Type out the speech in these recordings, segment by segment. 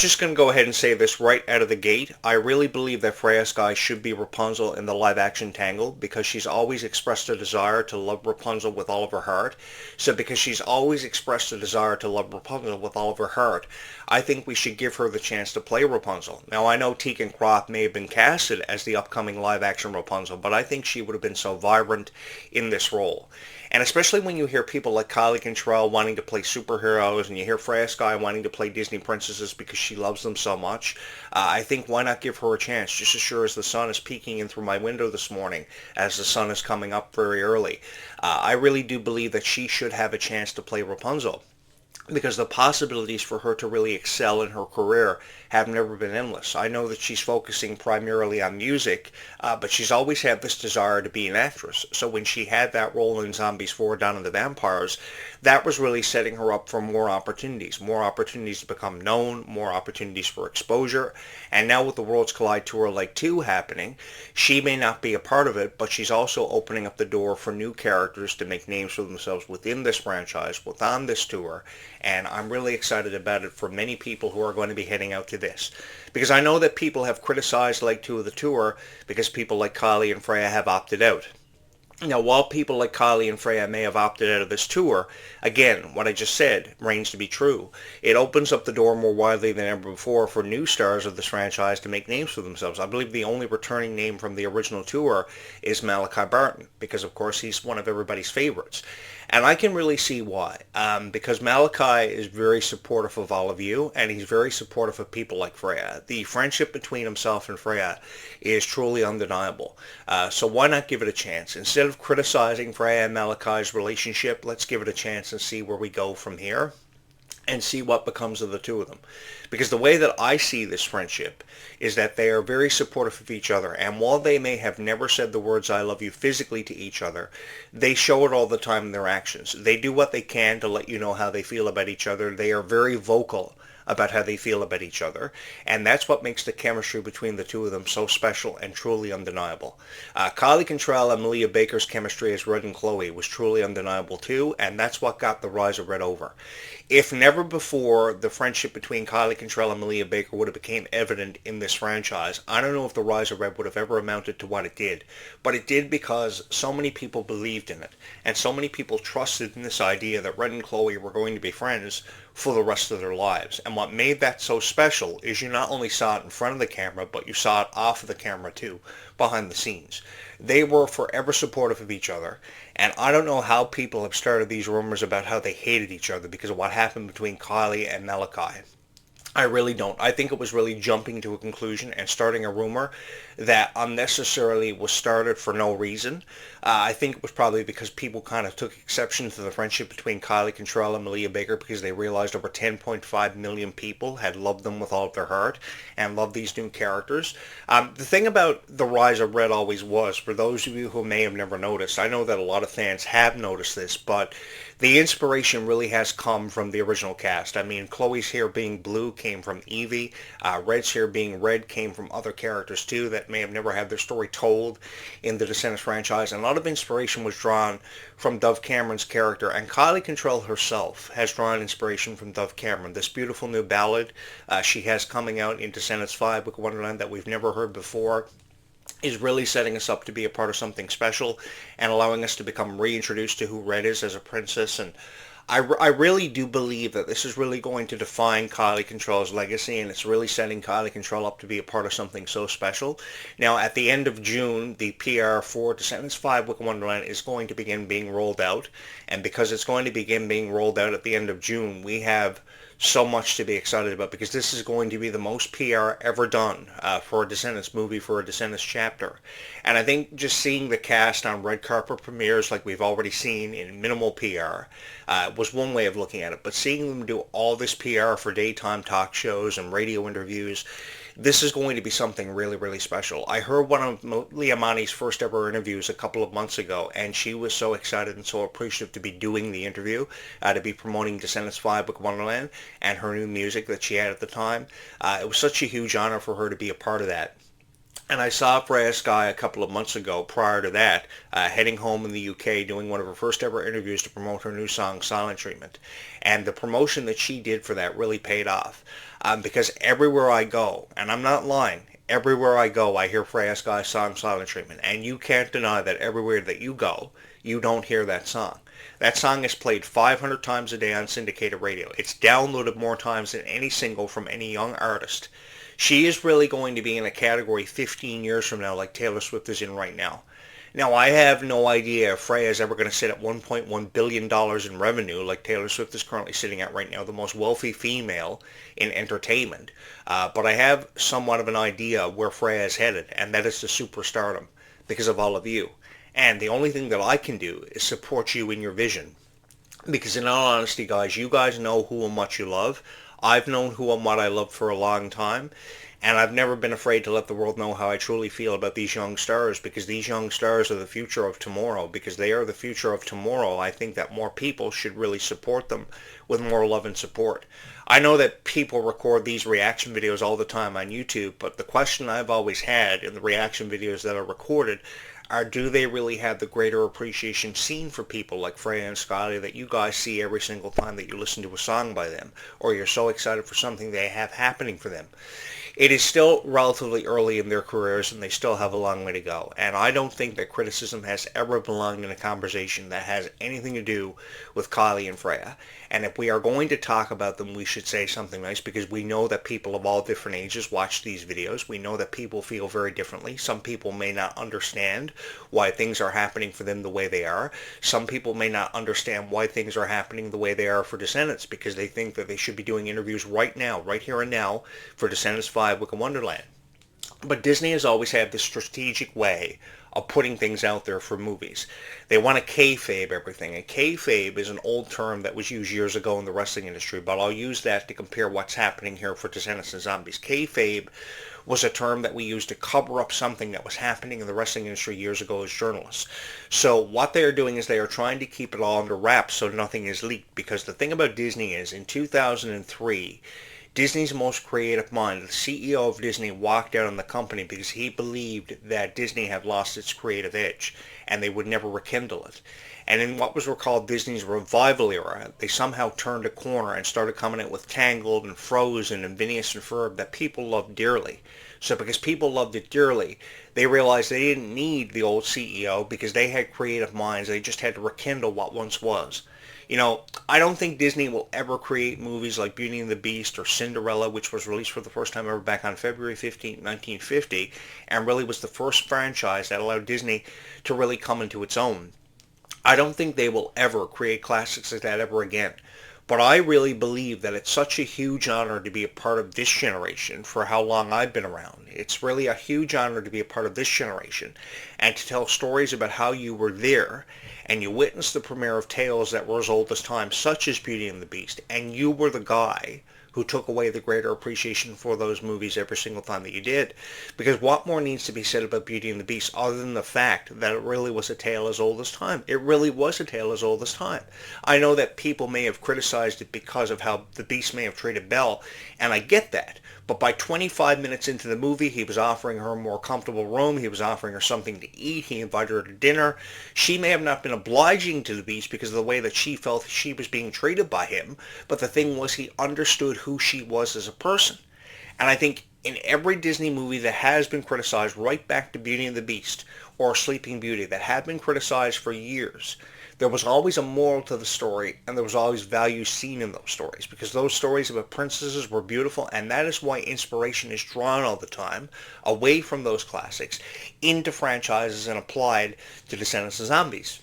just going to go ahead and say this right out of the gate. I really believe that Freya Sky should be Rapunzel in the live-action Tangled because she's always expressed a desire to love Rapunzel with all of her heart. So because she's always expressed a desire to love Rapunzel with all of her heart, I think we should give her the chance to play Rapunzel. Now, I know Tegan Croft may have been casted as the upcoming live-action Rapunzel, but I think she would have been so vibrant in this role. And especially when you hear people like Kylie Cantrell wanting to play superheroes, and you hear Freya Sky wanting to play Disney princesses because she loves them so much, I think why not give her a chance, just as sure as the sun is peeking in through my window this morning, as the sun is coming up very early. I really do believe that she should have a chance to play Rapunzel, because the possibilities for her to really excel in her career have never been endless. I know that she's focusing primarily on music, but she's always had this desire to be an actress. So when she had that role in Zombies 4: Dawn of the Vampires, that was really setting her up for more opportunities to become known, more opportunities for exposure. And now with the Worlds Collide Tour Leg 2 happening, she may not be a part of it, but she's also opening up the door for new characters to make names for themselves within this franchise, within this tour. And I'm really excited about it for many people who are going to be heading out to this. Because I know that people have criticized Leg 2 of the tour because people like Kylie and Freya have opted out. Now, while people like Kylie and Freya may have opted out of this tour, again, what I just said reigns to be true. It opens up the door more widely than ever before for new stars of this franchise to make names for themselves. I believe the only returning name from the original tour is Malachi Barton, because of course he's one of everybody's favorites. And I can really see why, because Malachi is very supportive of all of you, and he's very supportive of people like Freya. The friendship between himself and Freya is truly undeniable. So why not give it a chance? Instead of criticizing Freya and Malachi's relationship, let's give it a chance and see where we go from here, and see what becomes of the two of them. Because the way that I see this friendship is that they are very supportive of each other, and while they may have never said the words "I love you" physically to each other, they show it all the time in their actions. They do what they can to let you know how they feel about each other. They are very vocal about how they feel about each other, and that's what makes the chemistry between the two of them so special and truly undeniable. Kylie Cantrell and Malia Baker's chemistry as Red and Chloe was truly undeniable too, and that's what got the Rise of Red over. If never before the friendship between Kylie Cantrell and Malia Baker would have became evident in this franchise, I don't know if the Rise of Red would have ever amounted to what it did, but it did because so many people believed in it, and so many people trusted in this idea that Red and Chloe were going to be friends for the rest of their lives. And what made that so special is you not only saw it in front of the camera, but you saw it off of the camera too, behind the scenes. They were forever supportive of each other, and I don't know how people have started these rumors about how they hated each other because of what happened between Kylie and Malachi. I really don't. I think it was really jumping to a conclusion and starting a rumor that unnecessarily was started for no reason. I think it was probably because people kind of took exception to the friendship between Kylie Cantrell and Malia Baker because they realized over 10.5 million people had loved them with all of their heart and loved these new characters. The thing about The Rise of Red always was, for those of you who may have never noticed, I know that a lot of fans have noticed this, but the inspiration really has come from the original cast. I mean, Chloe's hair being blue came from Evie. Red's hair being red came from other characters too that may have never had their story told in the Descendants franchise. And a lot of inspiration was drawn from Dove Cameron's character. And Kylie Cantrell herself has drawn inspiration from Dove Cameron. This beautiful new ballad she has coming out in Descendants 5, Book of Wonderland, that we've never heard before, is really setting us up to be a part of something special and allowing us to become reintroduced to who Red is as a princess. And I really do believe that this is really going to define Kylie Cantrell's legacy, and it's really setting Kylie Cantrell up to be a part of something so special. Now, at the end of June, the PR for Descendants 5 Book of Wonderland is going to begin being rolled out, and because it's going to begin being rolled out at the end of June, we have so much to be excited about, because this is going to be the most PR ever done for a Descendants movie, for a Descendants chapter. And I think just seeing the cast on red carpet premieres like we've already seen in minimal PR was one way of looking at it. But seeing them do all this PR for daytime talk shows and radio interviews, this is going to be something really, really special. I heard one of Leah Mani's first ever interviews a couple of months ago, and she was so excited and so appreciative to be doing the interview, to be promoting Descendants 5 Book of Wonderland and her new music that she had at the time. It was such a huge honor for her to be a part of that. And I saw Freya Sky a couple of months ago prior to that, heading home in the UK, doing one of her first ever interviews to promote her new song, Silent Treatment. And the promotion that she did for that really paid off. Because everywhere I go, and I'm not lying, everywhere I go, I hear Freya Sky's song, Silent Treatment. And you can't deny that everywhere that you go, you don't hear that song. That song is played 500 times a day on syndicated radio. It's downloaded more times than any single from any young artist. She is really going to be in a category 15 years from now like Taylor Swift is in right now. Now, I have no idea if Freya is ever going to sit at $1.1 billion in revenue like Taylor Swift is currently sitting at right now, the most wealthy female in entertainment. But I have somewhat of an idea where Freya is headed, and that is to superstardom because of all of you. And the only thing that I can do is support you in your vision. Because in all honesty, guys, you guys know who and what you love. I've known who and what I love for a long time, and I've never been afraid to let the world know how I truly feel about these young stars, because these young stars are the future of tomorrow. Because they are the future of tomorrow, I think that more people should really support them with more love and support. I know that people record these reaction videos all the time on YouTube, but the question I've always had in the reaction videos that are recorded are, do they really have the greater appreciation seen for people like Freya and Skylar that you guys see every single time that you listen to a song by them, or you're so excited for something they have happening for them? It is still relatively early in their careers, and they still have a long way to go. And I don't think that criticism has ever belonged in a conversation that has anything to do with Kylie and Freya. And if we are going to talk about them, we should say something nice, because we know that people of all different ages watch these videos. We know that people feel very differently. Some people may not understand why things are happening for them the way they are. Some people may not understand why things are happening the way they are for Descendants, because they think that they should be doing interviews right now, right here and now, for Descendants 5 Wicked Wonderland. But Disney has always had this strategic way of putting things out there for movies. They want to kayfabe everything. And kayfabe is an old term that was used years ago in the wrestling industry, but I'll use that to compare what's happening here for Descendants and Zombies. Kayfabe was a term that we used to cover up something that was happening in the wrestling industry years ago as journalists. So what they are doing is they are trying to keep it all under wraps so nothing is leaked. Because the thing about Disney is, in 2003, Disney's most creative mind, the CEO of Disney, walked out on the company because he believed that Disney had lost its creative edge and they would never rekindle it. And in what was called Disney's revival era, they somehow turned a corner and started coming out with Tangled and Frozen and Phineas and Ferb that people loved dearly. So because people loved it dearly, they realized they didn't need the old CEO because they had creative minds. They just had to rekindle what once was. You know, I don't think Disney will ever create movies like Beauty and the Beast or Cinderella, which was released for the first time ever back on February 15, 1950, and really was the first franchise that allowed Disney to really come into its own. I don't think they will ever create classics like that ever again. But I really believe that it's such a huge honor to be a part of this generation for how long I've been around. It's really a huge honor to be a part of this generation and to tell stories about how you were there and you witnessed the premiere of tales that were as old as time, such as Beauty and the Beast, and you were the guy who took away the greater appreciation for those movies every single time that you did. Because what more needs to be said about Beauty and the Beast other than the fact that it really was a tale as old as time? It really was a tale as old as time. I know that people may have criticized it because of how the Beast may have treated Belle, and I get that. But by 25 minutes into the movie, he was offering her a more comfortable room. He was offering her something to eat. He invited her to dinner. She may have not been obliging to the Beast because of the way that she felt she was being treated by him. But the thing was, he understood who she was as a person. And I think in every Disney movie that has been criticized, right back to Beauty and the Beast or Sleeping Beauty, that have been criticized for years, there was always a moral to the story, and there was always value seen in those stories, because those stories about princesses were beautiful, and that is why inspiration is drawn all the time away from those classics into franchises and applied to Descendants of Zombies.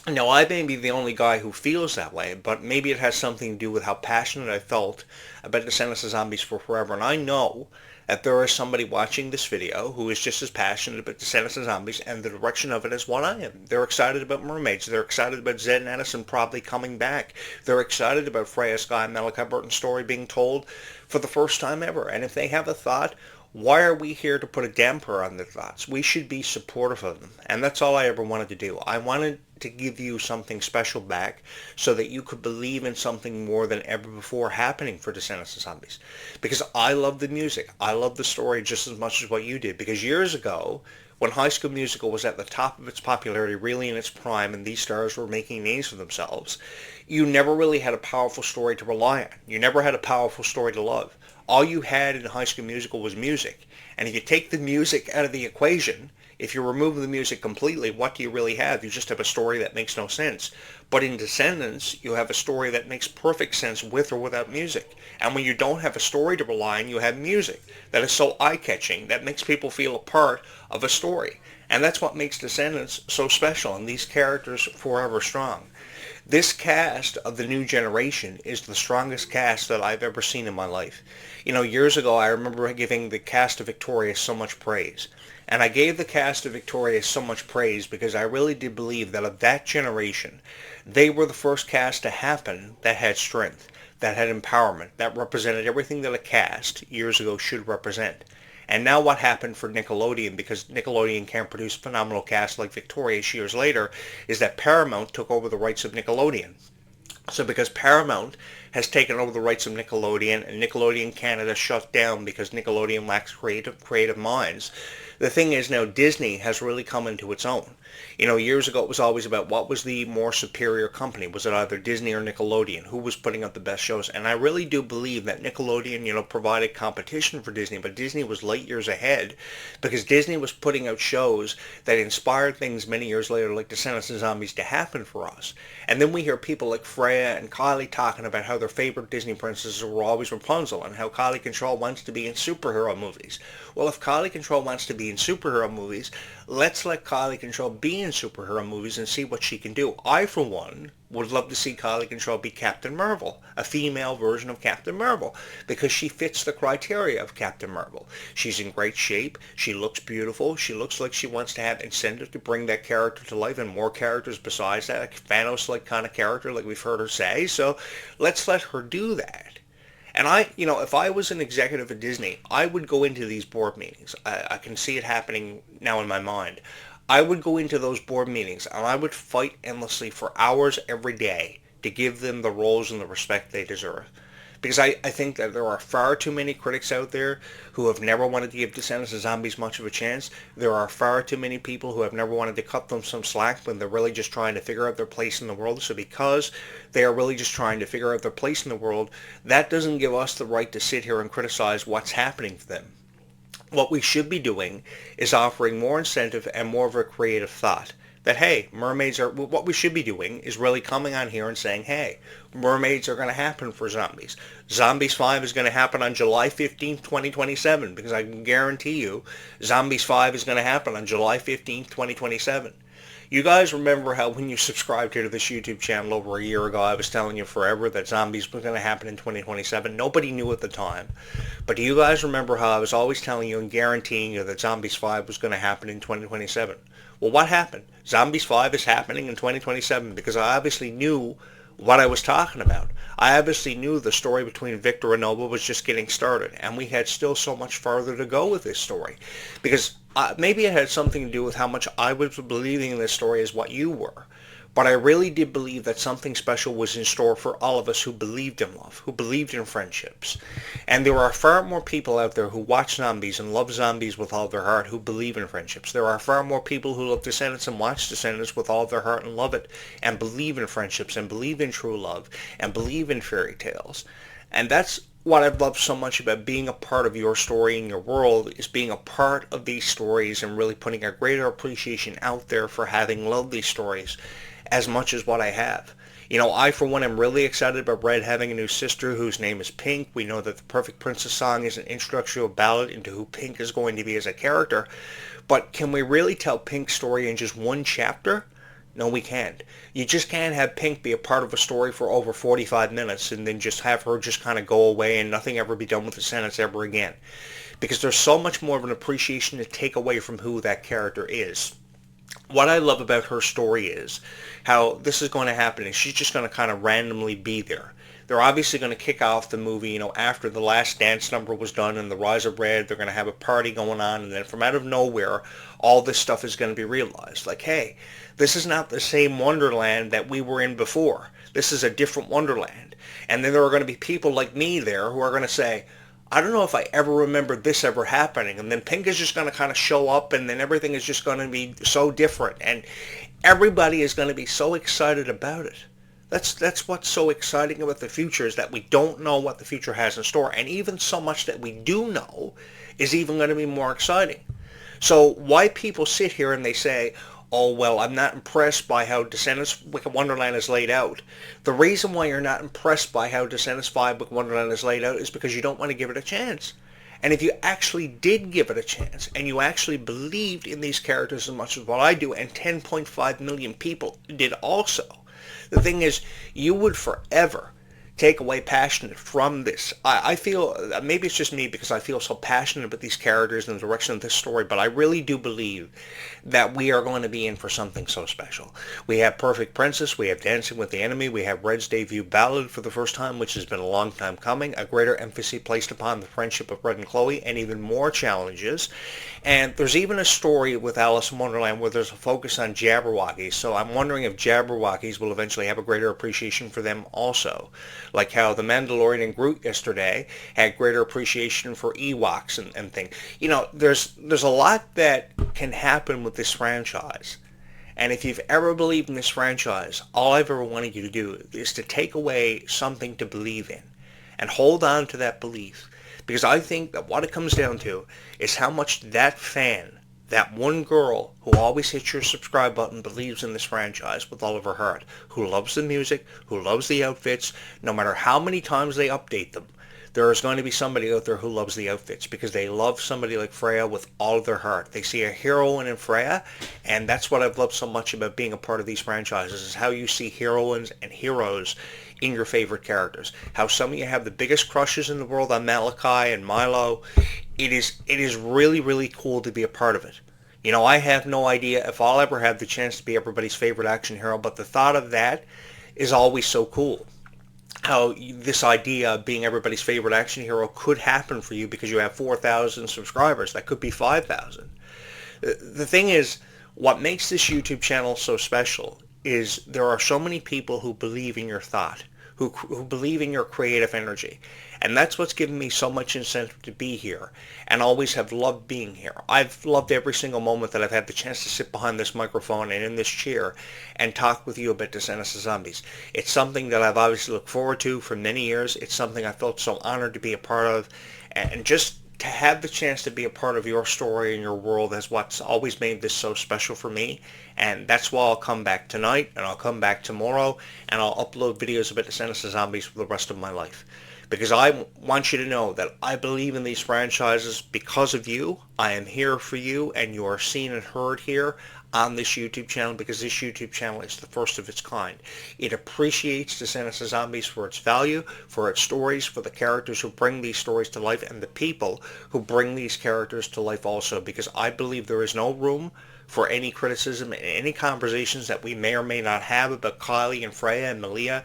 Now, I may be the only guy who feels that way, but maybe it has something to do with how passionate I felt about Descendants of Zombies for forever, and I know that there is somebody watching this video who is just as passionate about Descendants of Zombies and the direction of it as what I am. They're excited about mermaids. They're excited about Zed and Addison probably coming back. They're excited about Freya Sky and Malachi Burton's story being told for the first time ever. And if they have a thought Why are we here to put a damper on their thoughts? We should be supportive of them. And that's all I ever wanted to do. I wanted to give you something special back so that you could believe in something more than ever before happening for Descendants of Zombies. Because I love the music. I love the story just as much as what you did. Because years ago, when High School Musical was at the top of its popularity, really in its prime, and these stars were making names for themselves, you never really had a powerful story to rely on. You never had a powerful story to love. All you had in High School Musical was music. And if you take the music out of the equation, if you remove the music completely, what do you really have? You just have a story that makes no sense. But in Descendants, you have a story that makes perfect sense with or without music. And when you don't have a story to rely on, you have music that is so eye-catching that makes people feel a part of a story. And that's what makes Descendants so special and these characters forever strong. This cast of the new generation is the strongest cast that I've ever seen in my life. You know, years ago I remember giving the cast of Victorious so much praise. And I gave the cast of Victorious so much praise because I really did believe that of that generation, they were the first cast to happen that had strength, that had empowerment, that represented everything that a cast years ago should represent. And now what happened for Nickelodeon, because Nickelodeon can't produce phenomenal casts like Victorious years later, is that Paramount took over the rights of Nickelodeon. So because Paramount has taken over the rights of Nickelodeon and Nickelodeon Canada shut down because Nickelodeon lacks creative minds, the thing is now Disney has really come into its own. You know, years ago it was always about what was the more superior company. Was it either Disney or Nickelodeon? Who was putting up the best shows? And I really do believe that Nickelodeon, you know, provided competition for Disney, but Disney was light years ahead because Disney was putting out shows that inspired things many years later like Descendants of Zombies to happen for us. And then we hear people like Freya and Kylie talking about how their favorite Disney princesses were always Rapunzel and how Kylie Control wants to be in superhero movies. Well, if Kylie Control wants to be in superhero movies, let's let Kylie Control be in superhero movies and see what she can do. I, for one, would love to see Kylie Control be Captain Marvel, a female version of Captain Marvel, because she fits the criteria of Captain Marvel. She's in great shape, she looks beautiful, she looks like she wants to have incentive to bring that character to life and more characters besides that, a Thanos-like kind of character like we've heard her say, so let's let her do that. And you know, if I was an executive at Disney, I would go into these board meetings. I can see it happening now in my mind. I would go into those board meetings and I would fight endlessly for hours every day to give them the roles and the respect they deserve. Because I think that there are far too many critics out there who have never wanted to give Descendants of Zombies much of a chance. There are far too many people who have never wanted to cut them some slack when they're really just trying to figure out their place in the world. So because they are really just trying to figure out their place in the world, that doesn't give us the right to sit here and criticize what's happening to them. What we should be doing is offering more incentive and more of a creative thought. That, hey, mermaids are, what we should be doing is really coming on here and saying, hey, mermaids are going to happen for zombies. Zombies 5 is going to happen on July 15th, 2027, because I can guarantee you Zombies 5 is going to happen on July 15th, 2027. You guys remember how when you subscribed here to this YouTube channel over a year ago, I was telling you forever that Zombies was going to happen in 2027. Nobody knew at the time. But do you guys remember how I was always telling you and guaranteeing you that Zombies 5 was going to happen in 2027? Well, what happened? Zombies 5 is happening in 2027 because I obviously knew what I was talking about. I obviously knew the story between Victor and Nova was just getting started, and we had still so much farther to go with this story. Because maybe it had something to do with how much I was believing in this story as what you were. But I really did believe that something special was in store for all of us who believed in love, who believed in friendships. And there are far more people out there who watch zombies and love zombies with all their heart who believe in friendships. There are far more people who love Descendants and watch Descendants with all their heart and love it and believe in friendships and believe in true love and believe in fairy tales. And that's what I've loved so much about being a part of your story and your world, is being a part of these stories and really putting a greater appreciation out there for having loved these stories as much as what I have. You know, I for one am really excited about Red having a new sister whose name is Pink. We know that the Perfect Princess song is an introductory ballad into who Pink is going to be as a character. But can we really tell Pink's story in just one chapter? No, we can't. You just can't have Pink be a part of a story for over 45 minutes and then just have her just kind of go away and nothing ever be done with the sentence ever again. Because there's so much more of an appreciation to take away from who that character is. What I love about her story is how this is going to happen, and she's just going to kind of randomly be there. They're obviously going to kick off the movie, after the last dance number was done and the Rise of Red. They're going to have a party going on, and then from out of nowhere, all this stuff is going to be realized. Like, hey, this is not the same Wonderland that we were in before. This is a different Wonderland. And then there are going to be people like me there who are going to say, I don't know if I ever remembered this ever happening. And then Pink is just going to kind of show up, and then everything is just going to be so different. And everybody is going to be so excited about it. That's what's so exciting about the future, is that we don't know what the future has in store. And even so much that we do know is even going to be more exciting. So why people sit here and they say, oh, well, I'm not impressed by how Descendants Wicked Wonderland is laid out. The reason why you're not impressed by how Descendants 5 Wicked Wonderland is laid out is because you don't want to give it a chance. And if you actually did give it a chance, and you actually believed in these characters as much as what I do, and 10.5 million people did also, the thing is, you would forever take away passion from this. I feel, maybe it's just me because I feel so passionate about these characters and the direction of this story, but I really do believe that we are going to be in for something so special. We have Perfect Princess, we have Dancing with the Enemy, we have Red's debut ballad for the first time, which has been a long time coming, a greater emphasis placed upon the friendship of Red and Chloe, and even more challenges. And there's even a story with Alice in Wonderland where there's a focus on Jabberwockies, so I'm wondering if Jabberwockies will eventually have a greater appreciation for them also. Like how the Mandalorian and Groot yesterday had greater appreciation for Ewoks and things. There's a lot that can happen with this franchise. And if you've ever believed in this franchise, all I've ever wanted you to do is to take away something to believe in and hold on to that belief. Because I think that what it comes down to is how much that fan, that one girl who always hits your subscribe button, believes in this franchise with all of her heart, who loves the music, who loves the outfits, no matter how many times they update them. There is going to be somebody out there who loves the outfits because they love somebody like Freya with all of their heart. They see a heroine in Freya, and that's what I've loved so much about being a part of these franchises, is how you see heroines and heroes in your favorite characters. How some of you have the biggest crushes in the world on Malachi and Milo. It is really, really cool to be a part of it. I have no idea if I'll ever have the chance to be everybody's favorite action hero, but the thought of that is always so cool. How this idea of being everybody's favorite action hero could happen for you because you have 4,000 subscribers. That could be 5,000. The thing is, what makes this YouTube channel so special is there are so many people who believe in your thought, who believe in your creative energy. And that's what's given me so much incentive to be here and always have loved being here. I've loved every single moment that I've had the chance to sit behind this microphone and in this chair and talk with you about Descendants of Zombies. It's something that I've obviously looked forward to for many years. It's something I felt so honored to be a part of. And just to have the chance to be a part of your story and your world is what's always made this so special for me. And that's why I'll come back tonight, and I'll come back tomorrow, and I'll upload videos about Descendants of Zombies for the rest of my life. Because I want you to know that I believe in these franchises because of you. I am here for you, and you are seen and heard here on this YouTube channel because this YouTube channel is the first of its kind. It appreciates Descendants of Zombies for its value, for its stories, for the characters who bring these stories to life, and the people who bring these characters to life also, because I believe there is no room for any criticism and any conversations that we may or may not have about Kylie and Freya and Malia.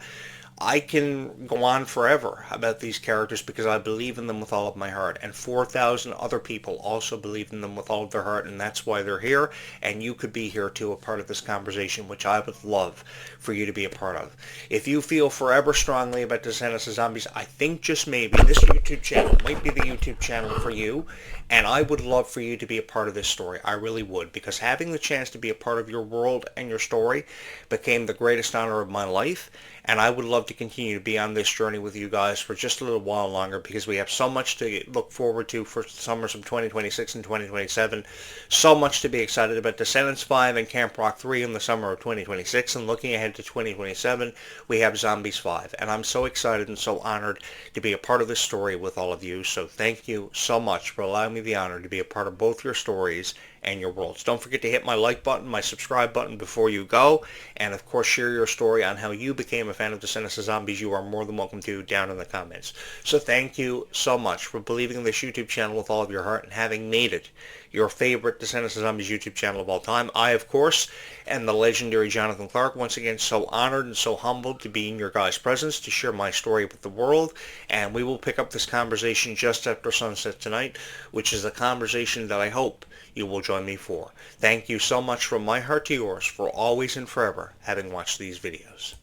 I can go on forever about these characters because I believe in them with all of my heart, and 4,000 other people also believe in them with all of their heart, and that's why they're here, and you could be here too, a part of this conversation, which I would love for you to be a part of. If you feel forever strongly about Descendants of Zombies, I think just maybe this YouTube channel might be the YouTube channel for you, and I would love for you to be a part of this story. I really would, because having the chance to be a part of your world and your story became the greatest honor of my life, and I would love to continue to be on this journey with you guys for just a little while longer because we have so much to look forward to for summers of 2026 and 2027. So much to be excited about. Descendants 5 and Camp Rock 3 in the summer of 2026, and looking ahead to 2027, we have Zombies 5. And I'm so excited and so honored to be a part of this story with all of you. So thank you so much for allowing me the honor to be a part of both your stories and your worlds. Don't forget to hit my like button, my subscribe button before you go, and of course share your story on how you became a fan of Descendants Descendants of Zombies, you are more than welcome to down in the comments. So thank you so much for believing in this YouTube channel with all of your heart and having made it your favorite Descendants of Zombies YouTube channel of all time. I, of course, am the legendary Jonathan Clarke, once again so honored and so humbled to be in your guys' presence to share my story with the world, and we will pick up this conversation just after sunset tonight, which is a conversation that I hope you will join me for. Thank you so much from my heart to yours for always and forever having watched these videos.